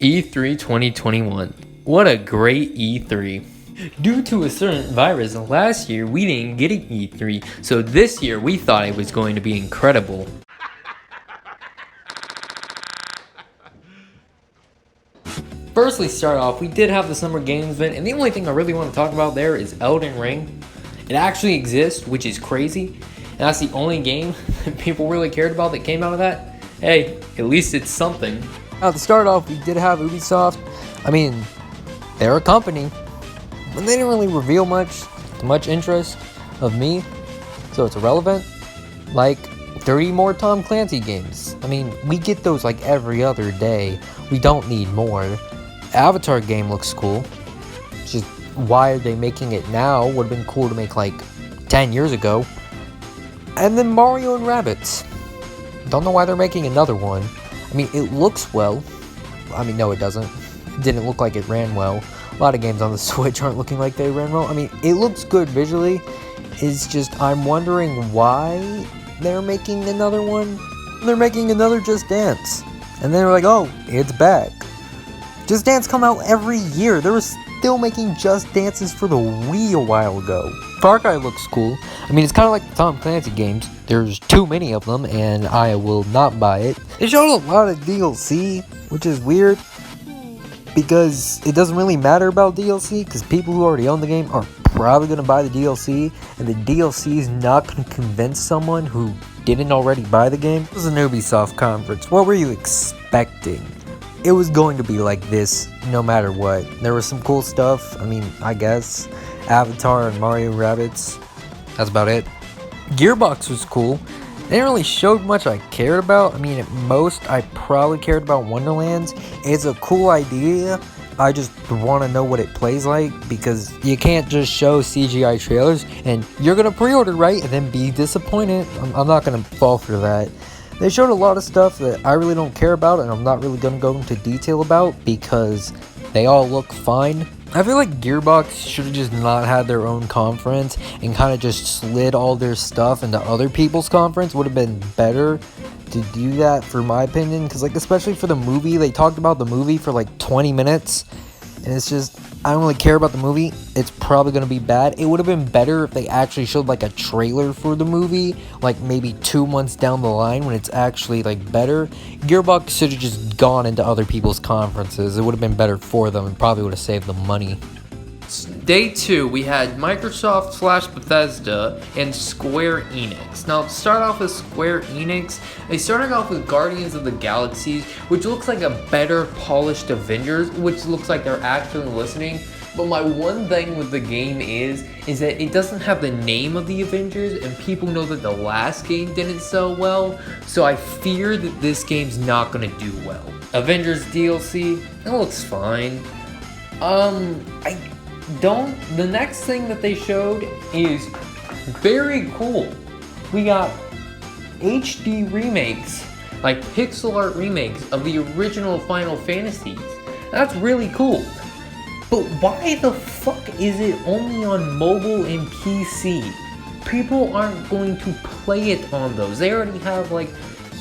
E3 2021. What a great E3. Due to a certain virus last year, we didn't get an E3, so this year we thought it was going to be incredible. Firstly, start off, we did have the Summer Games event, and the only thing I really want to talk about there is Elden Ring. It actually exists, which is crazy, and that's the only game that people really cared about that came out of that. Hey, at least it's something. Now, to start off, we did have Ubisoft. I mean, they're a company, but they didn't really reveal much interest of me, so it's irrelevant. Like 30 more Tom Clancy games. I mean, we get those like every other day. We don't need more. Avatar game looks cool. Just why are they making it now? Would have been cool to make like 10 years ago. And then Mario and Rabbids. Don't know why they're making another one. I mean, it looks well. I mean, no, it doesn't. It didn't look like it ran well. A lot of games on the Switch aren't looking like they ran well. I mean, it looks good visually. It's just, I'm wondering why they're making another one. They're making another Just Dance. And they're like, oh, it's back. Just Dance come out every year. They were still making Just Dances for the Wii a while ago. Far Cry looks cool. I mean, it's kind of like the Tom Clancy games. There's too many of them, and I will not buy it. They showed a lot of DLC, which is weird, because it doesn't really matter about DLC, because people who already own the game are probably going to buy the DLC, and the DLC is not going to convince someone who didn't already buy the game. It was an Ubisoft conference. What were you expecting? It was going to be like this, no matter what. There was some cool stuff, I mean, I guess. Avatar and Mario Rabbids. That's about it. Gearbox was cool. They didn't really show much I cared about. I mean, at most, I probably cared about Wonderlands. It's a cool idea. I just want to know what it plays like, because you can't just show CGI trailers and you're going to pre-order, right? And then be disappointed. I'm not going to fall for that. They showed a lot of stuff that I really don't care about, and I'm not really going to go into detail about because they all look fine. I feel like Gearbox should have just not had their own conference and kind of just slid all their stuff into other people's conference. Would have been better to do that, for my opinion, because like especially for the movie, they talked about the movie for like 20 minutes, and it's just, I don't really care about the movie. It's probably going to be bad. It would have been better if they actually showed like a trailer for the movie, like maybe 2 months down the line when it's actually like better. Gearbox should have just gone into other people's conferences. It would have been better for them and probably would have saved them money. Day 2, we had Microsoft / Bethesda and Square Enix. Now, to start off with Square Enix, they started off with Guardians of the Galaxy, which looks like a better polished Avengers, which looks like they're actually listening. But my one thing with the game is that it doesn't have the name of the Avengers, and people know that the last game didn't sell well, so I fear that this game's not gonna do well. Avengers DLC, it looks fine. The next thing that they showed is very cool. We got HD remakes, like pixel art remakes of the original Final Fantasies. That's really cool. But why the fuck is it only on mobile and PC? People aren't going to play it on those. They already have like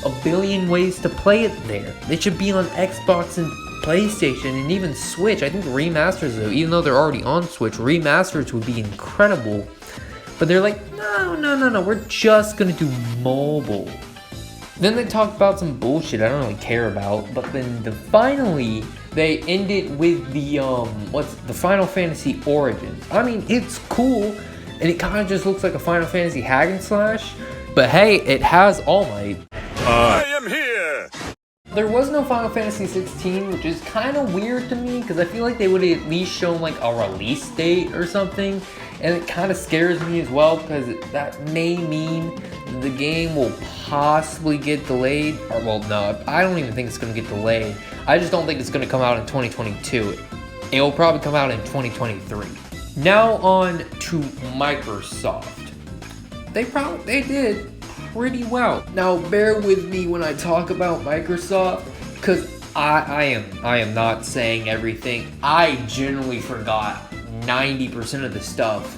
a billion ways to play it there. They should be on Xbox and PlayStation and even Switch. I think remasters, though, even though they're already on Switch, remasters would be incredible. But they're like, no, we're just gonna do mobile. Then they talked about some bullshit I don't really care about, but then finally they ended with the the Final Fantasy Origins. I mean, it's cool, and it kind of just looks like a Final Fantasy hack and slash, but hey, it has All Might. I am here! There was no Final Fantasy 16, which is kind of weird to me, because I feel like they would have at least shown like a release date or something, and it kind of scares me as well, because that may mean the game will possibly get delayed, or well, no, I don't even think it's going to get delayed. I just don't think it's going to come out in 2022. It will probably come out in 2023. Now on to Microsoft. They did pretty well. Now bear with me when I talk about Microsoft, because I am not saying everything. I generally forgot 90% of the stuff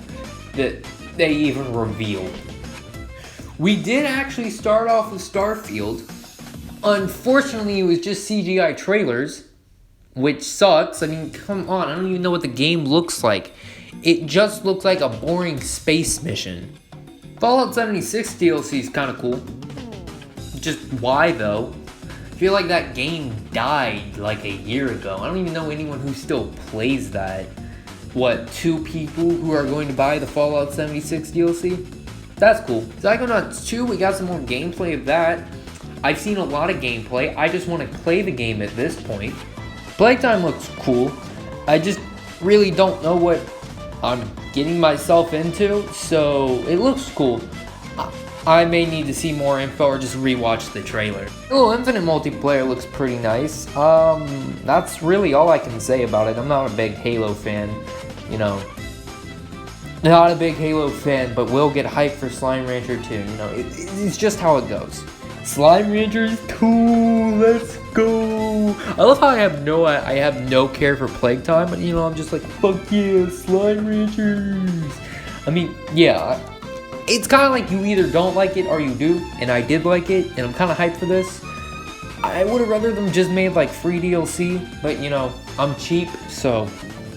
that they even revealed. We did actually start off with Starfield. Unfortunately, it was just CGI trailers. which sucks. I mean, come on, I don't even know what the game looks like. It just looks like a boring space mission. Fallout 76 DLC is kind of cool. Just why though? I feel like that game died like a year ago. I don't even know anyone who still plays that. What, 2 people who are going to buy the Fallout 76 DLC? That's cool. Psychonauts 2, we got some more gameplay of that. I've seen a lot of gameplay. I just want to play the game at this point. Playtime looks cool. I just really don't know what I'm getting myself into, so it looks cool. I may need to see more info or just rewatch the trailer. Halo Infinite multiplayer looks pretty nice. That's really all I can say about it. I'm not a big Halo fan, you know. Not a big Halo fan, but will get hyped for Slime Rancher 2. You know, it's just how it goes. Slime Rancher is cool. Let's go. I love how I have no care for Plague Time, but you know, I'm just like, fuck yeah, Slime Ranchers. I mean, yeah, it's kind of like you either don't like it or you do, and I did like it, and I'm kind of hyped for this. I would have rather them just made like free DLC, but you know, I'm cheap, so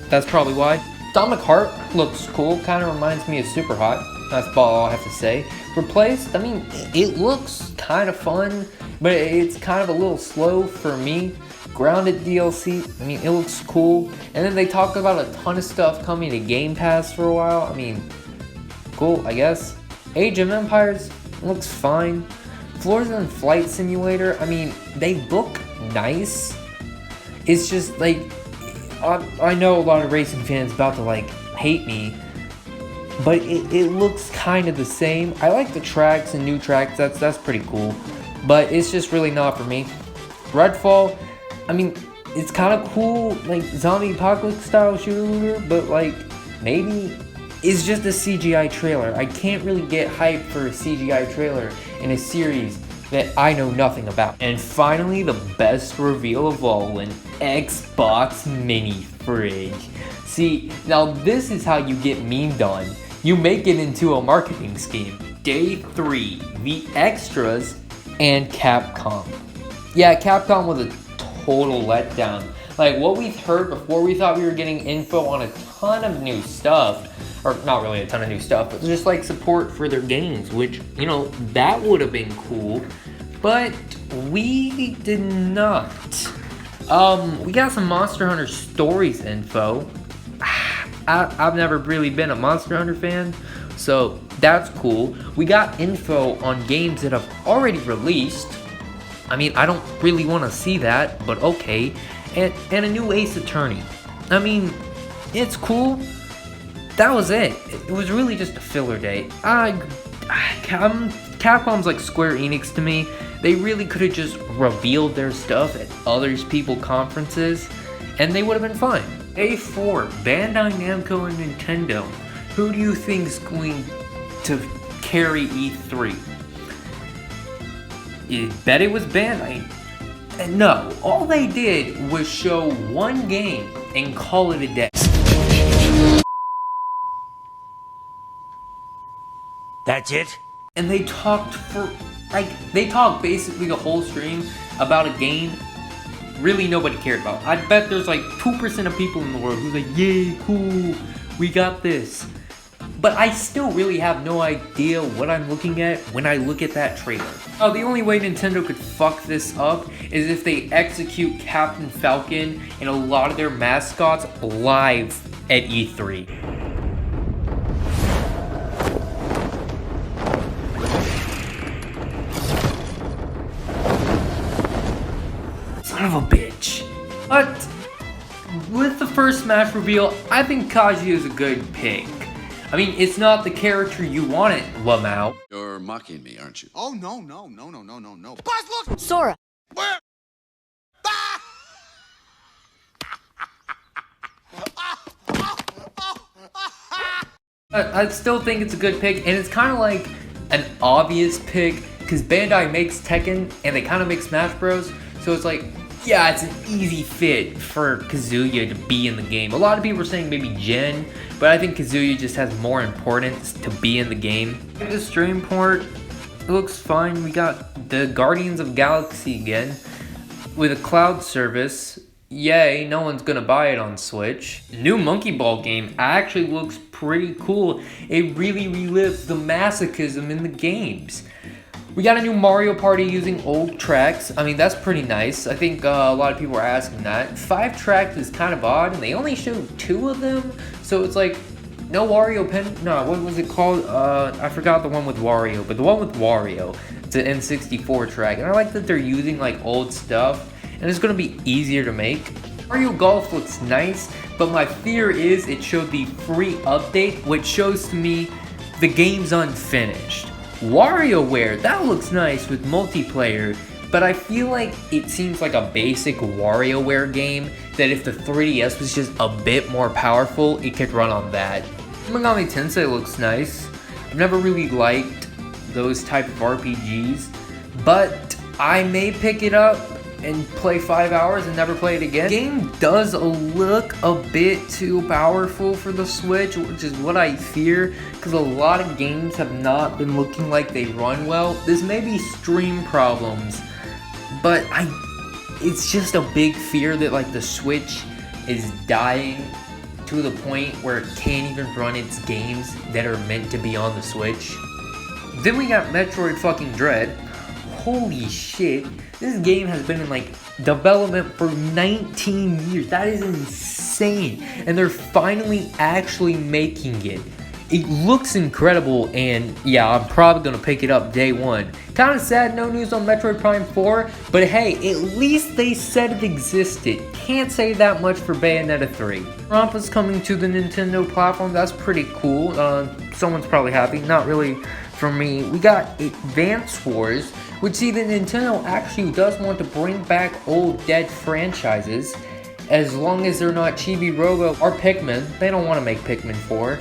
that's probably why. Atomic Heart looks cool, kind of reminds me of Super Hot. That's about all I have to say. Replaced, I mean, it looks kind of fun, but it's kind of a little slow for me. Grounded DLC, I mean, it looks cool. And then they talked about a ton of stuff coming to Game Pass for a while. I mean, cool, I guess. Age of Empires looks fine. Floors and Flight Simulator, I mean, they look nice. It's just like, I know a lot of racing fans about to like hate me, but it looks kind of the same. I like the tracks and new tracks, that's pretty cool, but it's just really not for me. Redfall, I mean, it's kind of cool, like zombie apocalypse style shooter, but like maybe it's just a CGI trailer. I can't really get hyped for a CGI trailer in a series that I know nothing about. And finally, the best reveal of all, an Xbox mini fridge. See, now this is how you get memed on. You make it into a marketing scheme. Day 3, the extras, and Capcom. Yeah, Capcom was a total letdown. Like what we've heard before, we thought we were getting info on a ton of new stuff. Or not really a ton of new stuff, but just like support for their games, which, you know, that would have been cool. But we did not. We got some Monster Hunter Stories info. I've never really been a Monster Hunter fan, so that's cool. We got info on games that have already released. I mean, I don't really want to see that, but okay. And a new Ace Attorney. I mean, it's cool. That was it. It was really just a filler day. Capcom's like Square Enix to me. They really could have just revealed their stuff at other people's conferences, and they would have been fine. A4, Bandai Namco and Nintendo. Who do you think's going to carry E3? You bet it was Bandai. And no, all they did was show one game and call it a day. That's it? And they talked basically the whole stream about a game really nobody cared about. I bet there's like 2% of people in the world who's like, yay, cool, we got this. But I still really have no idea what I'm looking at when I look at that trailer. Oh, the only way Nintendo could fuck this up is if they execute Captain Falcon and a lot of their mascots live at E3. Son of a bitch. But with the first Smash reveal, I think Kaji is a good pick. I mean, it's not the character you wanted, Lamau. You're mocking me, aren't you? Oh, no. Buzz, look! Sora. Where? I still think it's a good pick, and it's kind of like an obvious pick, because Bandai makes Tekken, and they kind of make Smash Bros. So it's like, yeah, it's an easy fit for Kazuya to be in the game. A lot of people are saying maybe Jin, but I think Kazuya just has more importance to be in the game. The stream port, it looks fine. We got the Guardians of Galaxy again with a cloud service. Yay, no one's gonna buy it on Switch. New Monkey Ball game actually looks pretty cool. It really relives the masochism in the games. We got a new Mario Party using old tracks. I mean, that's pretty nice. I think a lot of people are asking that. 5 tracks is kind of odd, and they only showed 2 of them. So it's like, no Wario Pen. No, what was it called? I forgot the one with Wario, but the one with Wario. It's an N64 track, and I like that they're using like old stuff, and it's gonna be easier to make. Mario Golf looks nice, but my fear is it showed the free update, which shows to me the game's unfinished. WarioWare, that looks nice with multiplayer, but I feel like it seems like a basic WarioWare game that if the 3DS was just a bit more powerful, it could run on that. Shin Megami Tensei looks nice. I've never really liked those type of RPGs, but I may pick it up and play 5 hours and never play it again. The game does look a bit too powerful for the Switch, which is what I fear, because a lot of games have not been looking like they run well. This may be stream problems, but it's just a big fear that like the Switch is dying to the point where it can't even run its games that are meant to be on the Switch. Then we got Metroid fucking Dread. Holy shit, this game has been in like development for 19 years. That is insane. And they're finally actually making it. It looks incredible, and yeah, I'm probably gonna pick it up day one. Kinda sad no news on Metroid Prime 4, but hey, at least they said it existed. Can't say that much for Bayonetta 3. Rampa's coming to the Nintendo platform, that's pretty cool. Someone's probably happy, not really for me. We got Advance Wars, which see that Nintendo actually does want to bring back old dead franchises, as long as they're not Chibi Robo or Pikmin. They don't want to make Pikmin 4.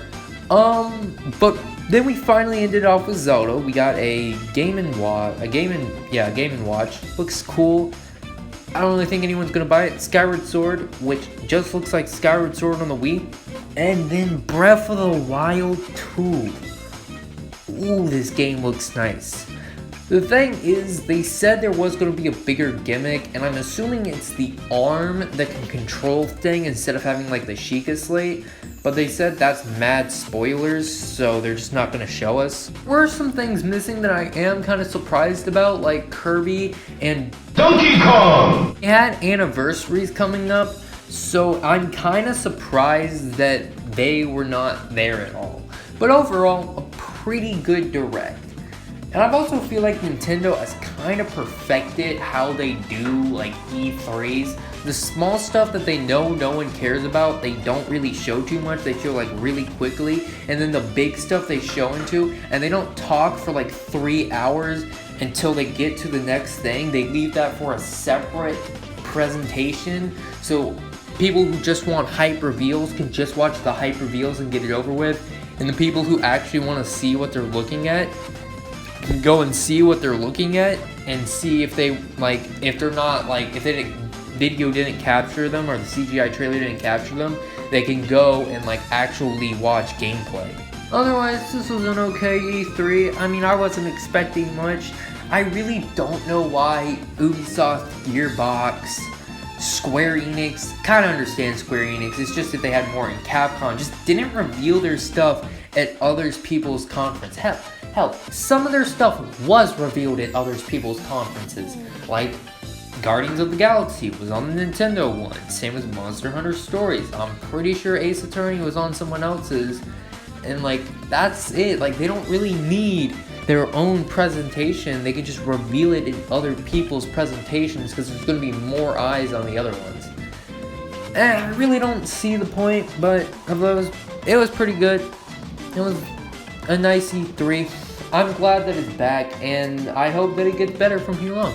But then we finally ended off with Zelda. We got a Game & Watch. Looks cool. I don't really think anyone's gonna buy it. Skyward Sword, which just looks like Skyward Sword on the Wii. And then Breath of the Wild 2. Ooh, this game looks nice. The thing is, they said there was going to be a bigger gimmick, and I'm assuming it's the arm that can control thing instead of having like the Sheikah Slate, but they said that's mad spoilers, so they're just not going to show us. There were some things missing that I am kind of surprised about, like Kirby and Donkey Kong! They had anniversaries coming up, so I'm kind of surprised that they were not there at all. But overall, a pretty good Direct. And I also feel like Nintendo has kind of perfected how they do like E3s. The small stuff that they know no one cares about, they don't really show too much. They show like really quickly. And then the big stuff they show into, and they don't talk for like 3 hours until they get to the next thing. They leave that for a separate presentation. So people who just want hype reveals can just watch the hype reveals and get it over with. And the people who actually want to see what they're looking at can go and see what they're looking at and see if they like, if they're not like, if the video didn't capture them or the CGI trailer didn't capture them, they can go and like actually watch gameplay. Otherwise, this was an okay E3. I mean, I wasn't expecting much. I really don't know why Ubisoft, Gearbox, Square Enix, kind of understand Square Enix, it's just that they had more in Capcom, just didn't reveal their stuff at others people's conference. Hell, some of their stuff was revealed at others people's conferences, like Guardians of the Galaxy was on the Nintendo one, same as Monster Hunter Stories. I'm pretty sure Ace Attorney was on someone else's, and like, that's it. Like, they don't really need their own presentation, they can just reveal it in other people's presentations because there's going to be more eyes on the other ones. And I really don't see the point, but it was pretty good. It was a nice E3. I'm glad that it's back, and I hope that it gets better from here on.